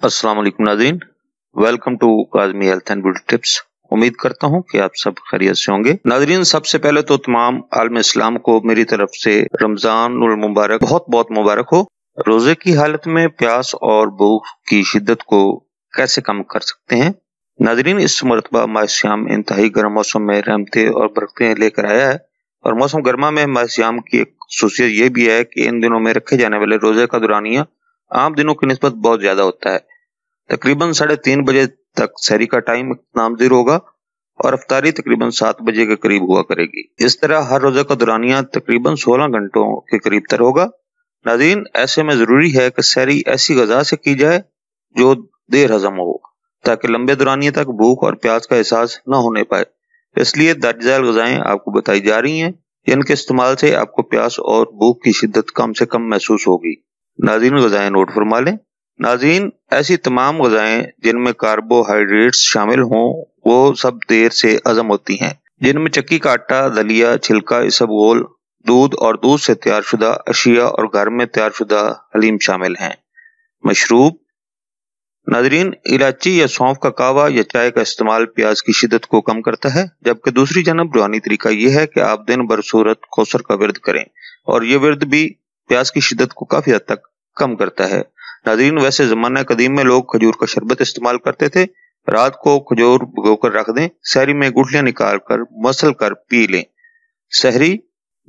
अस्सलाम वालेकुम नाज़रीन, welcome to Kazmi health and beauty tips. उम्मीद करता हूँ कि आप सब खैरियत से होंगे। नाज़रीन, सबसे पहले तो तमाम आलम इस्लाम को मेरी तरफ से रमजानुल मुबारक बहुत बहुत मुबारक हो। रोजे की हालत में प्यास और भूख की शिद्दत को कैसे कम कर सकते हैं? नाज़रीन, इस मरतबा माह सियाम इंतहाई गर्म मौसम में रहमतें और बरकतें लेकर आया है और मौसम गर्मा में माह सियाम की एक खुसूसियत ये भी है कि इन दिनों में रखे जाने वाले रोजे का दुरानिया आम दिनों की निस्बत बहुत ज्यादा होता है। तकरीबन 3:30 बजे तक सहरी का टाइम नामज़द होगा और अफ्तारी तकरीबन 7 बजे के करीब हुआ करेगी। इस तरह हर रोजा का दुरानिया तकरीबन 16 घंटों के करीब तर होगा। नाज़रीन, ऐसे में जरूरी है कि सहरी ऐसी गजा से की जाए जो देर हजम हो, ताकि लंबे दुरानिये तक भूख और प्यास का एहसास न होने पाए। इसलिए दर्जैल गजाएं आपको बताई जा रही हैं, जिनके इस्तेमाल से आपको प्यास और भूख की शिद्दत कम से कम महसूस होगी। नाज़रीन, गजाएं नोट फरमा लें। नाज़रीन, ऐसी तमाम गजाएं जिनमें कार्बोहाइड्रेट्स शामिल हों वो सब देर से हजम होती हैं, जिनमें चक्की का आटा, दलिया, छिलका, इसबगोल, दूध और दूध से तैयार शुदा अशिया और घर में तैयार शुदा हलीम शामिल हैं। मशरूब। नाज़रीन, इलायची या सौंफ का कावा या चाय का इस्तेमाल प्यास की शिद्दत को कम करता है, जबकि दूसरी जानब रूहानी तरीका यह है कि आप दिन भर सूरत कौसर का विर्द करें और ये विर्द भी प्यास की शिद्दत को काफी हद तक कम करता है। नाज़रीन, वैसे जमाना कदीम में लोग खजूर का शरबत इस्तेमाल करते थे। रात को खजूर भिगोकर रख दें, सहरी में गुठलियां निकाल कर मसल कर पी लें। सहरी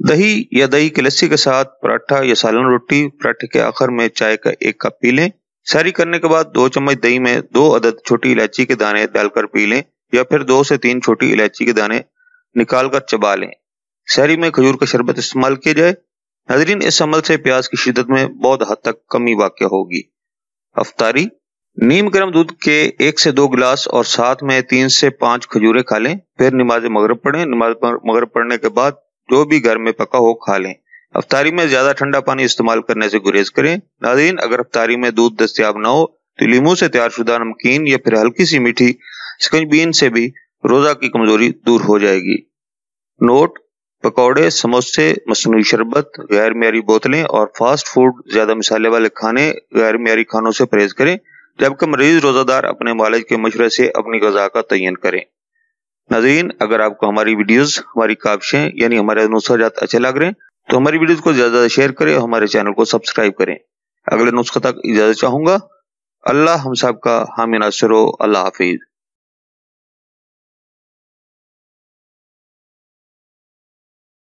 दही या दही की लस्सी के साथ पराठा या सालन रोटी, पराठे के आखिर में चाय का 1 कप पी लें। सहरी करने के बाद 2 चम्मच दही में 2 अदद छोटी इलायची के दाने डालकर पी लें या फिर 2 से 3 छोटी इलायची के दाने निकाल कर चबा लें। सहरी में खजूर का शरबत इस्तेमाल किया जाए। नाज़रीन, इस अमल से प्यास की शिद्दत में बहुत हद तक कमी वाक़या होगी। अफ्तारी। नीम गर्म दूध के 1 से 2 गिलास और साथ में 3 से 5 खजूरें खा लें। फिर नमाज मगरिब पढ़ें। नमाज मगरिब पढ़ने के बाद जो भी घर में पका हो खा लें। अफ्तारी में ज्यादा ठंडा पानी इस्तेमाल करने से गुरेज करें। नाज़रीन, अगर अफ्तारी में दूध दस्तयाब न हो तो लीमू से तैयार शुदा नमकीन या फिर हल्की सी मीठी स्कंजबीन से भी रोजा की कमजोरी दूर हो जाएगी। नोट: पकौड़े, समोसे, मसनूई शरबत, गैर मियारी बोतलें और फास्ट फूड, ज्यादा मसाले वाले खाने, गैर मियारी खानों से परहेज करें, जबकि मरीज रोजादार अपने मालिज के मशवरे से अपनी गजा का तयन करें। नाज़रीन, अगर आपको हमारी वीडियोस, हमारी काविशें यानी हमारे नुस्खाजात अच्छे लग रहे हैं तो हमारी वीडियोस को ज्यादा शेयर करें और हमारे चैनल को सब्सक्राइब करें। अगले नुस्खे तक इजाजत चाहूंगा। अल्लाह हम सब का हामी नासिर हो। अल्लाह हाफिज।